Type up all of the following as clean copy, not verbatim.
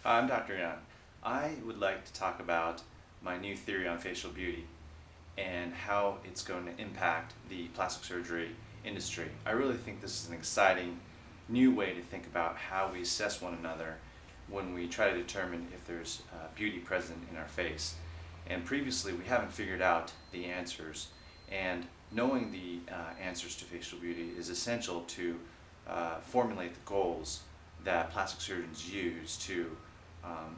I'm Dr. Young. I would like to talk about my new theory on facial beauty and how it's going to impact the plastic surgery industry. I really think this is an exciting new way to think about how we assess one another when we try to determine if there's beauty present in our face. And previously we haven't figured out the answers, and knowing the answers to facial beauty is essential to formulate the goals that plastic surgeons use to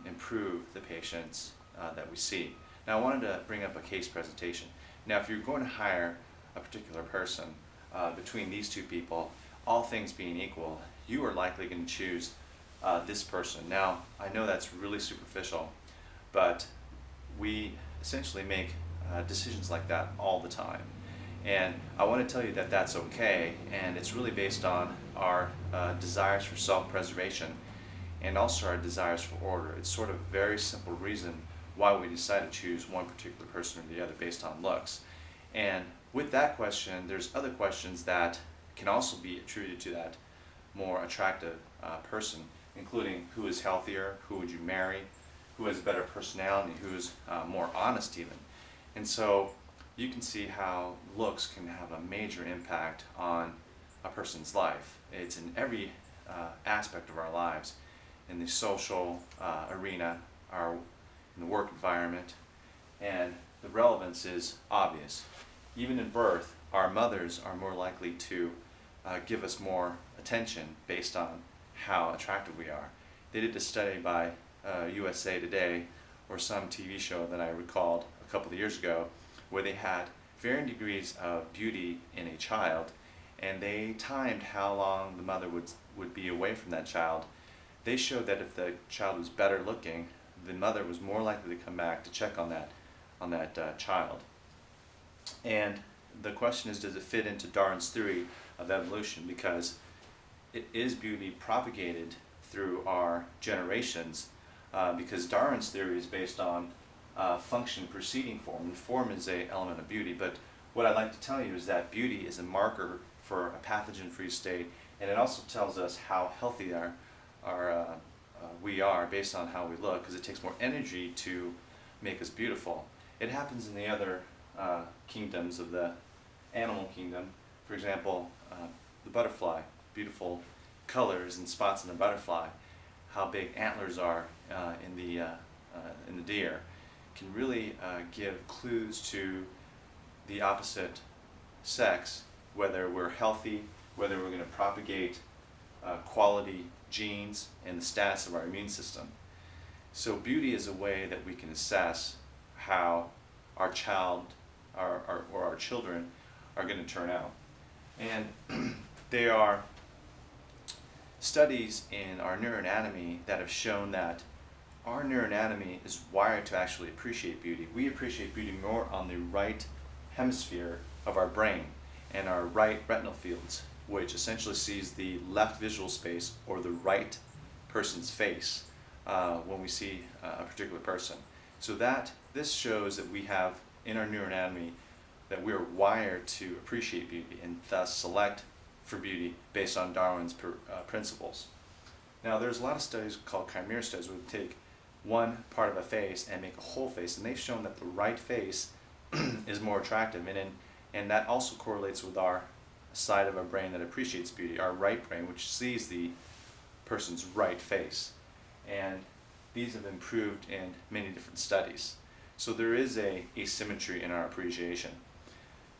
improve the patients that we see. Now, I wanted to bring up a case presentation. Now, if you're going to hire a particular person, between these two people, all things being equal, you are likely going to choose this person. Now, I know that's really superficial, but we essentially make decisions like that all the time. And I want to tell you that that's okay, and it's really based on our desires for self-preservation and also our desires for order. It's sort of a very simple reason why we decide to choose one particular person or the other based on looks. And with that question, there's other questions that can also be attributed to that more attractive person, including who is healthier, who would you marry, who has a better personality, who is more honest even. And so you can see how looks can have a major impact on a person's life. It's in every aspect of our lives, in the social arena, in the work environment, and the relevance is obvious. Even in birth, our mothers are more likely to give us more attention based on how attractive we are. They did a study by USA Today, or some TV show that I recalled a couple of years ago, where they had varying degrees of beauty in a child, and they timed how long the mother would be away from that child. They showed that if the child was better looking, the mother was more likely to come back to check on that child. And the question is, does it fit into Darwin's theory of evolution? Because it is beauty propagated through our generations, because Darwin's theory is based on function preceding form, and form is an element of beauty. But what I'd like to tell you is that beauty is a marker for a pathogen-free state, and it also tells us how healthy we are based on how we look, because it takes more energy to make us beautiful. It happens in the other kingdoms of the animal kingdom. For example, the butterfly, beautiful colors and spots in the butterfly, how big antlers are in the deer, can really give clues to the opposite sex, whether we're healthy, whether we're going to propagate quality genes, and the status of our immune system. So beauty is a way that we can assess how our child or our children are going to turn out. And there are studies in our neuroanatomy that have shown that our neuroanatomy is wired to actually appreciate beauty. We appreciate beauty more on the right hemisphere of our brain and our right retinal fields, which essentially sees the left visual space, or the right person's face, when we see a particular person. So this shows that we have in our neuroanatomy that we are wired to appreciate beauty and thus select for beauty based on Darwin's principles. Now, there's a lot of studies called Chimera studies where we take one part of a face and make a whole face, and they've shown that the right face is more attractive, and that also correlates with our side of our brain that appreciates beauty, our right brain, which sees the person's right face. And these have improved in many different studies. So there is a asymmetry in our appreciation.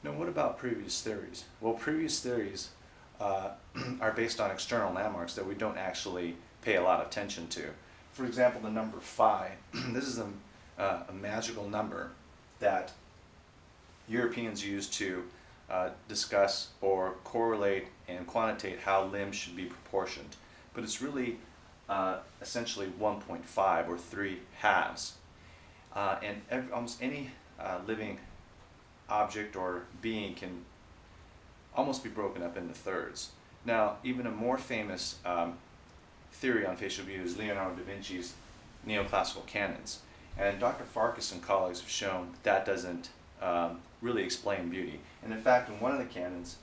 Now, what about previous theories? Well, previous theories are based on external landmarks that we don't actually pay a lot of attention to. For example, the number 5. This is a magical number that Europeans use to discuss or correlate and quantitate how limbs should be proportioned. But it's really essentially 1.5, or 3 halves. And almost any living object or being can almost be broken up into thirds. Now, even a more famous theory on facial beauty is Leonardo da Vinci's neoclassical canons. And Dr. Farkas and colleagues have shown that doesn't really explain beauty. And in fact, in one of the canons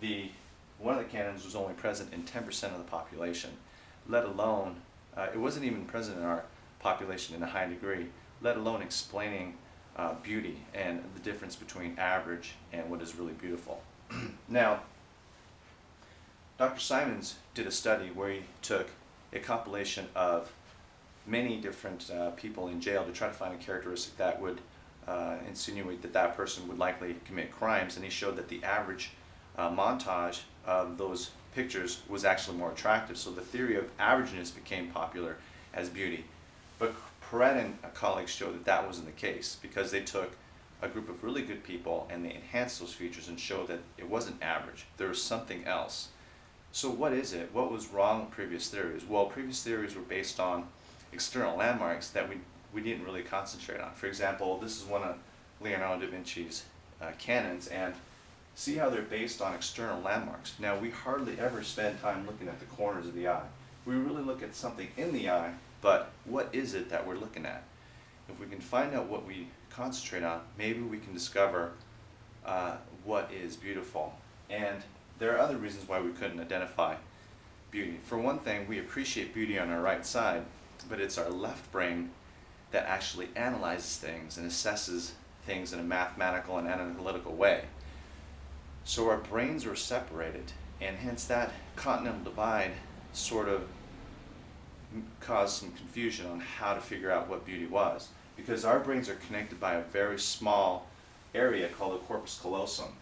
was only present in 10% of the population, let alone it wasn't even present in our population in a high degree, let alone explaining beauty and the difference between average and what is really beautiful. Now, Dr. Simons did a study where he took a compilation of many different people in jail to try to find a characteristic that would insinuate that that person would likely commit crimes, and he showed that the average montage of those pictures was actually more attractive. So the theory of averageness became popular as beauty. But Perret and colleagues showed that that wasn't the case, because they took a group of really good people and they enhanced those features and showed that it wasn't average. There was something else. So what is it? What was wrong with previous theories? Well, previous theories were based on external landmarks that we didn't really concentrate on. For example, this is one of Leonardo da Vinci's canons, and see how they're based on external landmarks. Now, we hardly ever spend time looking at the corners of the eye. We really look at something in the eye, but what is it that we're looking at? If we can find out what we concentrate on, maybe we can discover what is beautiful. And there are other reasons why we couldn't identify beauty. For one thing, we appreciate beauty on our right side, but it's our left brain that actually analyzes things and assesses things in a mathematical and analytical way. So our brains were separated, and hence that continental divide sort of caused some confusion on how to figure out what beauty was, because our brains are connected by a very small area called the corpus callosum,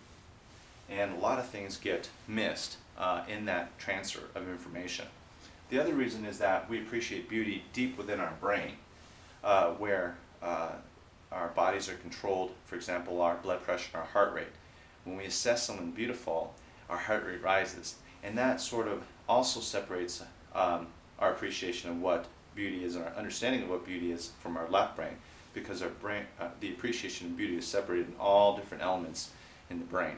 and a lot of things get missed in that transfer of information. The other reason is that we appreciate beauty deep within our brain, where our bodies are controlled, for example, our blood pressure and our heart rate. When we assess someone beautiful, our heart rate rises, and that sort of also separates our appreciation of what beauty is and our understanding of what beauty is from our left brain, because our brain, the appreciation of beauty is separated in all different elements in the brain.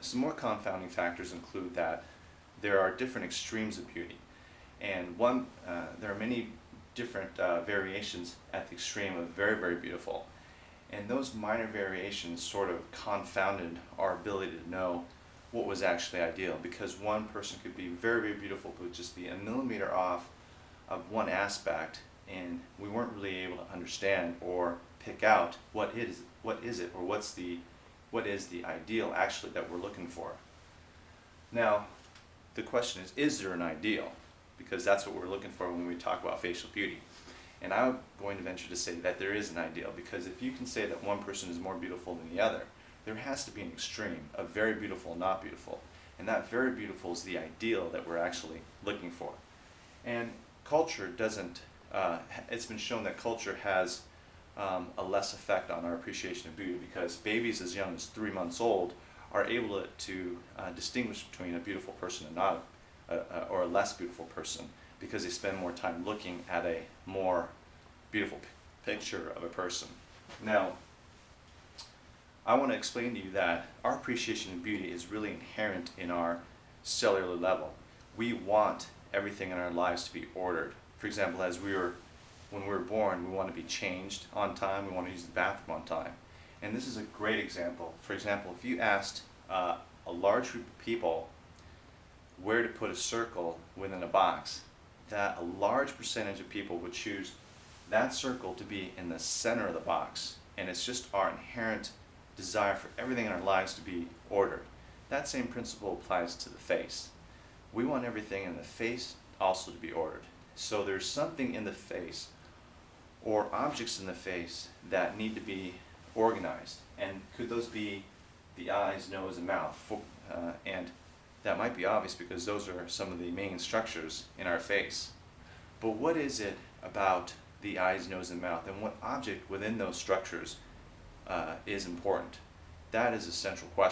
Some more confounding factors include that there are different extremes of beauty, and there are many different variations at the extreme of very, very beautiful. And those minor variations sort of confounded our ability to know what was actually ideal, because one person could be very, very beautiful but just be a millimeter off of one aspect, and we weren't really able to understand or pick out what is it, or what is the ideal actually that we're looking for. Now, the question is there an ideal? Because that's what we're looking for when we talk about facial beauty. And I'm going to venture to say that there is an ideal, because if you can say that one person is more beautiful than the other, there has to be an extreme of very beautiful and not beautiful. And that very beautiful is the ideal that we're actually looking for. And culture doesn't, it's been shown that culture has a less effect on our appreciation of beauty, because babies as young as 3 months old are able to distinguish between a beautiful person and not or a less beautiful person, because they spend more time looking at a more beautiful picture of a person. Now, I want to explain to you that our appreciation of beauty is really inherent in our cellular level. We want everything in our lives to be ordered. For example, when we were born, we want to be changed on time, we want to use the bathroom on time. And this is a great example. For example, if you asked a large group of people where to put a circle within a box, that a large percentage of people would choose that circle to be in the center of the box. And it's just our inherent desire for everything in our lives to be ordered. That same principle applies to the face. We want everything in the face also to be ordered. So there's something in the face or objects in the face that need to be organized. And could those be the eyes, nose, and mouth? And that might be obvious because those are some of the main structures in our face. But what is it about the eyes, nose, and mouth, and what object within those structures is important? That is a central question.